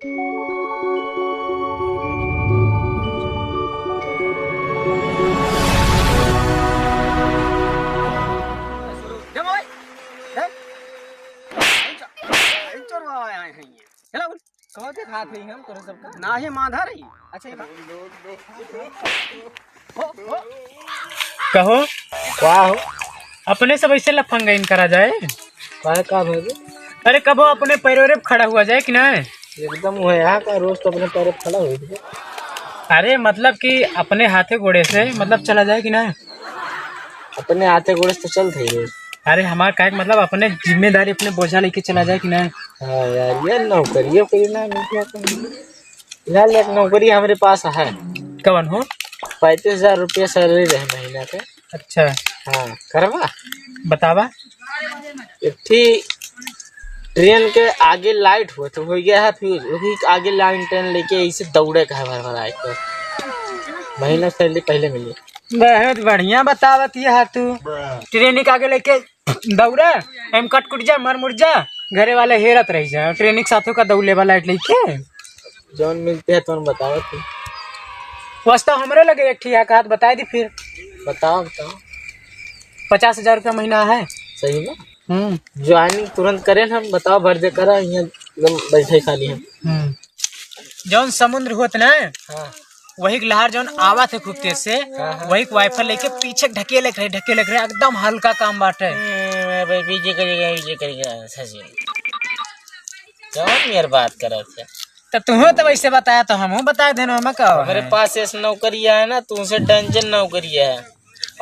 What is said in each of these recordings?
ना ही माधा रही। अच्छा कहो वाह अपने सब ऐसे लफंगा इन करा जाए। का भाई अरे कबो अपने पैरों पे खड़ा हुआ जाए कि ना। एकदम वो यहाँ का रोज तो अपने पैर खड़ा हुई थी। अरे मतलब कि अपने हाथे घोड़े से मतलब चला जाए कि ना। अपने हाथे घोड़े से तो चलते ही रोज। अरे हमारा क्या मतलब अपने जिम्मेदारी अपने बोझा लेके चला जाए कि ना। हाँ यार ये नौकरी ना फिलहाल एक नौकरी हमारे पास है। कवन हो? 35,000 रुपया सैलरी रहे महीना के। अच्छा हाँ करवा बतावा। एक थी ट्रेन के आगे लाइट हुआ तो हो गया है फ्यूज वही आगे लाइन ट्रेन लेके इसे दौड़े का है भर के महीना सैलरी पहले मिली। बहुत बढ़िया बतावत है तू। ट्रेन के आगे लेके दौड़ा एम कट कुट जा मर मुर जा घरे वाले हेरत रह जा ट्रेन के साथों का दौड़े वाला लेके जौन मिलते है तो बताओ तू। वास्तव हमरे लगे एक ठीक हाथ बताए दी फिर। बताओ 50,000 रुपया महीना है। सही में ज्वाइनिंग तुरंत करें हम बताओ भर दे करा यहाँ बैठे खाली हम। जौन समुद्र होत ना हाँ वही लहर जौन आवा थे खूब तेज से वही वाइफर लेके पीछे ढकेले रहे एकदम हल्का काम बाटे। पीछे करेगा सही जौन यार बात करो थे तो तुम्हें तो वैसे बताया तो हम बताए देना हमें का मेरे पास ऐसा नौकरिया है ना तुमसे डंजन नौकरिया है।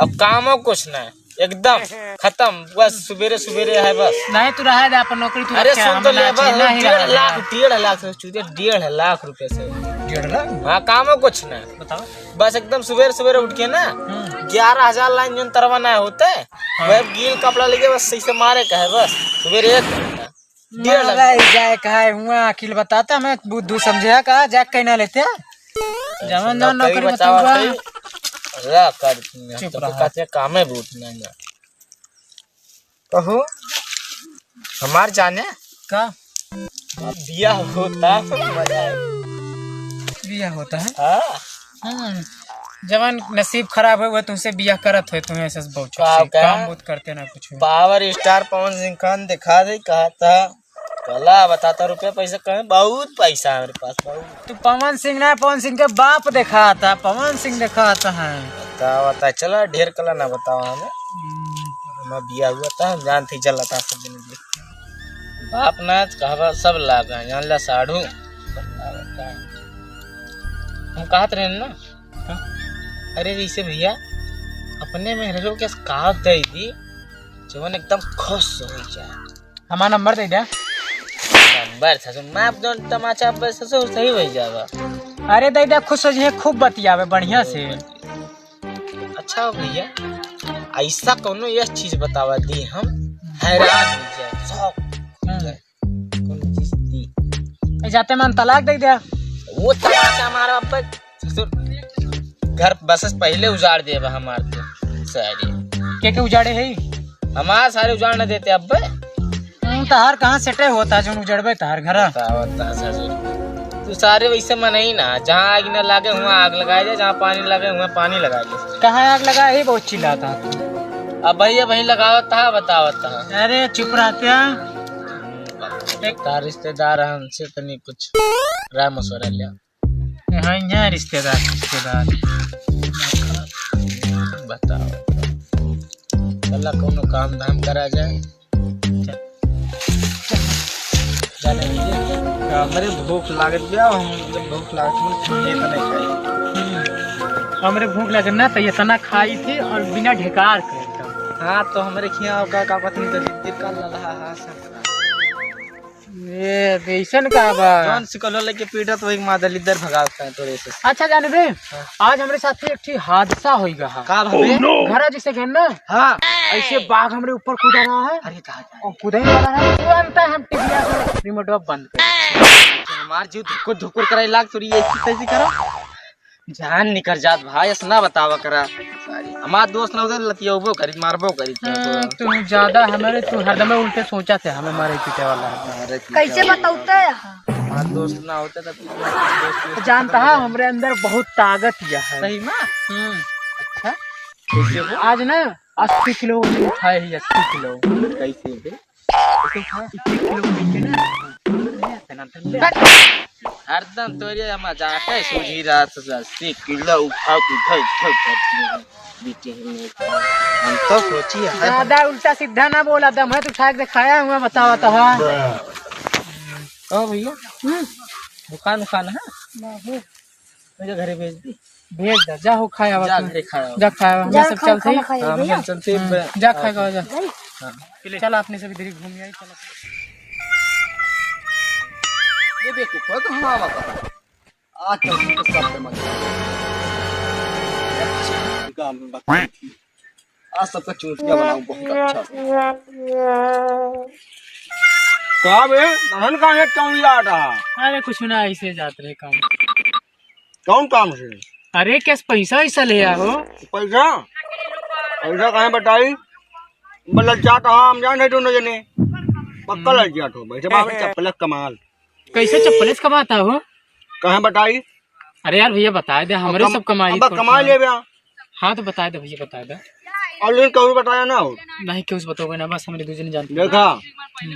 अब काम कुछ ना एकदम खत्म बस सवेरे सवेरे है बस। नहीं तू रहा दे अपन नौकरी तू। अरे सुन तो ले बस 1.5 लाख रुपए से 1.5 लाख। हाँ काम कुछ ना बताओ बस एकदम सवेरे सवेरे उठ के ना 11,000 लाइन जो तरवाना होता है वह गील कपड़ा लेके बस सही से मारे का है बस सवेरे 1.5 लाख जाए कहा हुआ अखिल बताता मैं बुद्धू समझे का जाक कहना लेते जवन जवन नौकरी बताऊंगा चुप रहा कामे बूट ना कहो हमार जाने का बिया होता मजा है। बिया होता है हाँ जवन नसीब खराब है वो तुमसे बिया करत है तुम्हें ऐसा बहुत काम बहुत करते ना कुछ। पावर स्टार पवन सिंह खान दिखा दे कहा था कला बताता रुपया पैसा कहे बहुत पैसा है मेरे पास बहुत। तू पवन सिंह ना पवन सिंह के बाप देखा था पवन सिंह देखा था है बता चला ढेर कला ना बताओ हमें मैं बिया हुआ था जान थी चला था सब दिन बाप नाच कहवा सब लागा जान ला साढ़ू हम कहते रहे ना। अरे जैसे भैया अपने मेहरों के काव दे दी जवन एकदम खुश हो जाए हमारा नंबर दे दे नंबर था तो मैं जो तमाचा पैसा से सही हो जाएगा। अरे दे दे खुश हो जाए खूब बतियावे बढ़िया से। अच्छा भैया ऐसा कोनो ये चीज बतावा दी हम हैरान हो जाए सब कौन चीज दी जाते मन तलाक दे दे वो तमाचा हमारा अब ससुर घर बस पहले उजाड़ दे हमारे सारे के उजाड़े है हमारे सारे उजाड़ न देते अब तार कहाँ सेटे होता जो उजड़बे तार घर तू सारे वैसे मन ही ना जहाँ आग न लगे वहाँ आग लगाए दे जहाँ पानी लगे वहाँ पानी लगा दे। कहाँ आग लगा ही बहुत चिल्लाता अब भैया वही लगावत था बतावत था। अरे चुप रहते एक रिश्तेदार हमसे तो नहीं कुछ राय मशवरा लिया यहाँ रिश्तेदार बताओ चला कोनो काम धाम करा जाए। हमारे भूख लागत गया हम जब भूख लागत ये तो नहीं खाई हमरे भूख लगे ना तो ये तना खाई थी और बिना ढेकार कर। हाँ तो हमारे खिया का पत्नी तो जिद्दी कर लहा हां ये बेसन का बा जौन सिकलो लेके पीटा तो एक मादल इधर भगाता है तोरे से। अच्छा जाने बे आज हमारे साथ एक ठीक हादसा होइगा का भाबे घर जैसे गए ना। हाँ ऐसे बाघ हमरे ऊपर कूदा रहा है। अरे कहा और कूदने वाला है तुरंत हम टिबिया से रिमोट बंद कर हमार जीव धुकुर धुकुर करे लाग तोरी ऐसी तैसी करो जान निकर जात भाई ऐसा ना बतावा करा हमार दोस्त ना उधर लतियोबो करी मारबो करी तू ज्यादा हमारे तू हरदम उल्टे सोचा थे हमें मारे पीटे वाला कैसे बताऊता है हमारा दोस्त ना होता तब दोस्त जानता है हमारे अंदर बहुत ताकत यह है। सही में। अच्छा कैसे हो? आज ना 80 किलो उठाए ही 80 किलो कैसे बे? 80 किलो लेके ना हरदम तोरे मजाक है सूझी रात 80 किलो उठा बीते हम तो सोची है ज्यादा उल्टा सीधा ना बोला, दम है तो उठा के दिखाया हुआ बतावा तो है। ओ भैया दुकान है मुझे घरे भेज दी। भेज दे जा, हो खाया जा हुआ घरे खाया जा खाया हुआ। हम सब चलते ही हम चलते जा खाएगा जा। चल आपने सभी इधर घूम आई। चल ये देखो खुद हमारा पता आज चल के सब पे मजा काम बता आज सबका चूतिया बनाऊं बहुत अच्छा कहाँ बे नहन का है कौन याद रहा। अरे कुछ ना ऐसे जाते रहे काम। कौन काम से अरे कैसे पैसा ऐसा ले आओ। पैसा पैसा कहाँ बताई बल्ल चाट हम जान है दोनों जने पक्का लग जाट हो भाई जब चप्पल कमाल कैसे चप्पल कमाता हो कहाँ बताई। अरे यार भैया बता दे हमारे सब कमाई कमा ले भैया। हाँ तो बता दे भैया बता दे। और लेकिन कभी बताया ना हो नहीं क्यों बताओगे ना, बस हमारे दूसरे जानते। देखा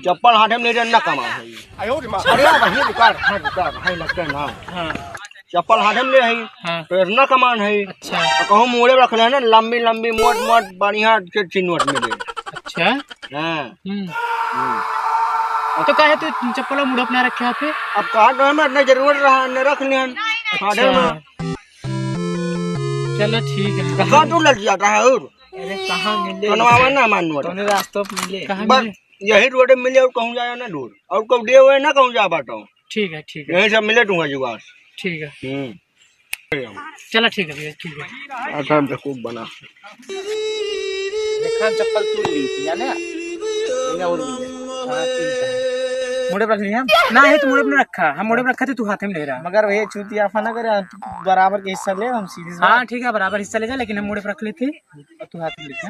चप्पल हाथे में नहीं कमा है। अरे भैया दुकान हाँ दुकान भाई लगता है ना। हाँ चप्पल हाथे में ले है हाँ तो इतना कमान है। अच्छा कहूँ मोड़े रख ले ना लंबी लंबी मोट मोट बढ़िया चिन्हट में दे। अच्छा हाँ तो कहे तू चप्पल मुड़ अपना रखे हाथ पे। अब कहा तो हमें इतना जरूरत रहा न रख लिया हाथे में। चलो ठीक है। कहाँ तू लग जाता है और अरे कहाँ मिले बनवावा ना मानो तूने रास्तों पे मिले कहाँ बस मिले? यही रोड में मिले और कहूँ जाया ना दूर और कब दे हुए ना कहूँ जा बाटा ठीक है ठीक है यही सब मिले दूंगा जुगाड़। ठीक है चलो ठीक है भैया ठीक है। अच्छा हमसे खूब बना देखा चप्पल तू ली थी जाने और मिले। हाँ ठीक है मुड़े रख लिया ना है तो मुड़े में रखा, हम मुड़े में रखा थे तू हाथ में ले रहा। मगर भैया चूतिया फना करे बराबर के हिस्सा ले हम सीधे हाँ ठीक है बराबर हिस्सा ले जा, लेकिन हम मुड़े पे रख लेते और तू हाथ में लिखा।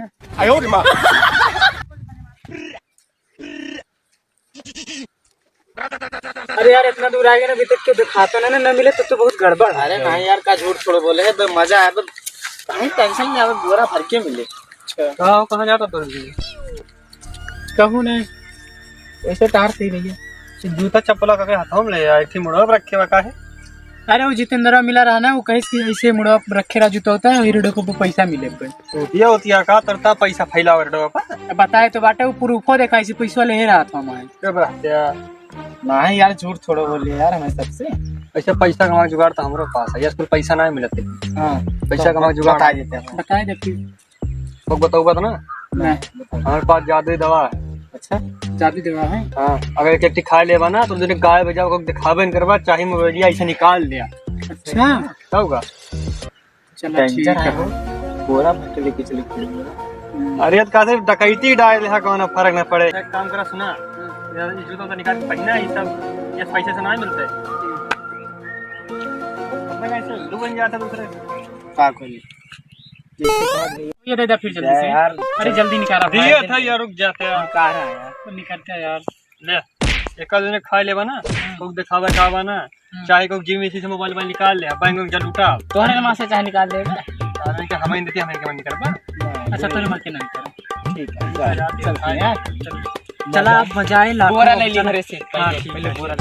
अरे यार इतना दूर आ गया ना, अभी तक क्यों दिखाता ना मिले तो बहुत गड़बड़। अरे नहीं यार का झूठ थोड़ा बोले है मजा है कहीं टेंशन नहीं आवे गोरा भर के मिले। कहाँ जाता तो कहूँ नहीं ऐसे टारती रही है जूता चप्पल का हाथों में ले आई थी मुड़ा रखे हुआ का है। अरे वो जितेंद्र मिला रहा ना, वो कहे कि ऐसे मुड़ा रखे रहा जूता होता है हीरो को पैसा मिले ये होती है का तरता पैसा फैला पर बताए तो बाटे वो प्रूफो देखा ऐसे पैसा ले रहा था हमारे। नहीं यार झूठ थोड़ा बोले यार हमें सबसे ऐसे पैसा कमा जुगाड़ तो हमारे पास है यार पैसा नहीं मिलते। हाँ पैसा कमा जुगाड़ बता देते हैं बताए देखिए तो बताऊंगा तो ना हमारे पास जादुई दवा है। अच्छा जादू दवा है। हाँ अगर एक खा लेवा ना तो तुझे गाय बजाओ को दिखावे करवा चाहे मोबाइल ऐसे निकाल लिया। अच्छा होगा चलो ठीक है पूरा भट्टे लेके चले। अरे कैसे डकैती डाल है कौन फर्क न पड़े। एक काम करा सुना जूतों का निकाल पहना ये सब ये पैसे से नहीं मिलते लू बन जाता दूसरे का कोई ये दे दे फिर जल्दी से यार। अरे जल्दी निकाला दिए था यार रुक जाते हैं कहा है यार तो निकलते हैं यार। ले एक आध खा लेवा ना को दिखावा कावा ना चाहे को जिम इसी से मोबाइल में निकाल ले बैंक में जल उठा तोहरे मां से चाहे निकाल देगा। अरे के हमें देती हमें के मन कर बा। अच्छा तोरे मां के नहीं कर ठीक है चल यार चला आप बजाए लाखों बोरा ले ली घरे से हाँ पहले बोरा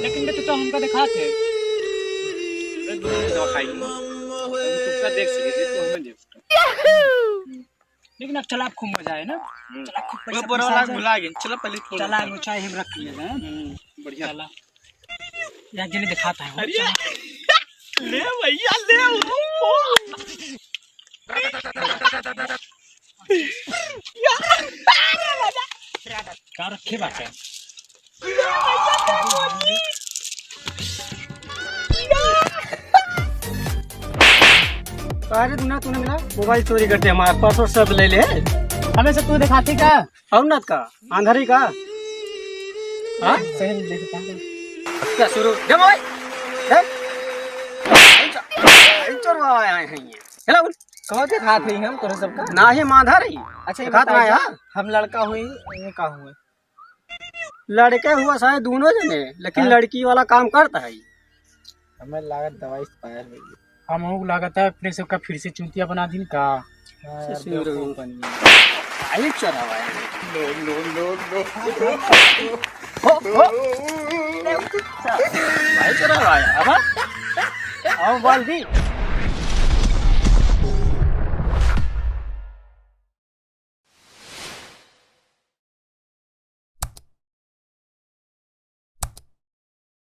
लेकिन तो हमको दिखाते देख सके तो हमें देख लेकिन अब चला आप खूब मजा है ना। चला खूब पैसा बोरा वाला भुला गए चलो पहले चला चाय हम रख लिए हैं बढ़िया चला यार जल्दी दिखाता है ले भैया ले क्या रखे बात है। अरे तूने मिला मोबाइल चोरी करते हमारे पासवर्ड सब ले ले हमें से तू दिखाती का और ना का आंधरी का हाँ सही देखता है क्या शुरू दे मोबाइल चोरवा आए हैं ये चला बोल कहाँ के खात हुई हम तोरे सबका? ना ही माधा रही। अच्छा ये खात बताइए, ना यार। हम लड़का हुई ये का हुए? लड़के हुआ शायद दोनों जने, लेकिन हाँ। लड़की वाला काम करता है। हमें लागत दवाई एक्सपायर हो गई। हम लागत है अपने सबका फिर से चूतिया बना दिन का। हाँ यार, सुन रहे हो। बेवकूफ बन गए। आई चढ़ावा है। भाई चढ़ावा है। अब बोल दी।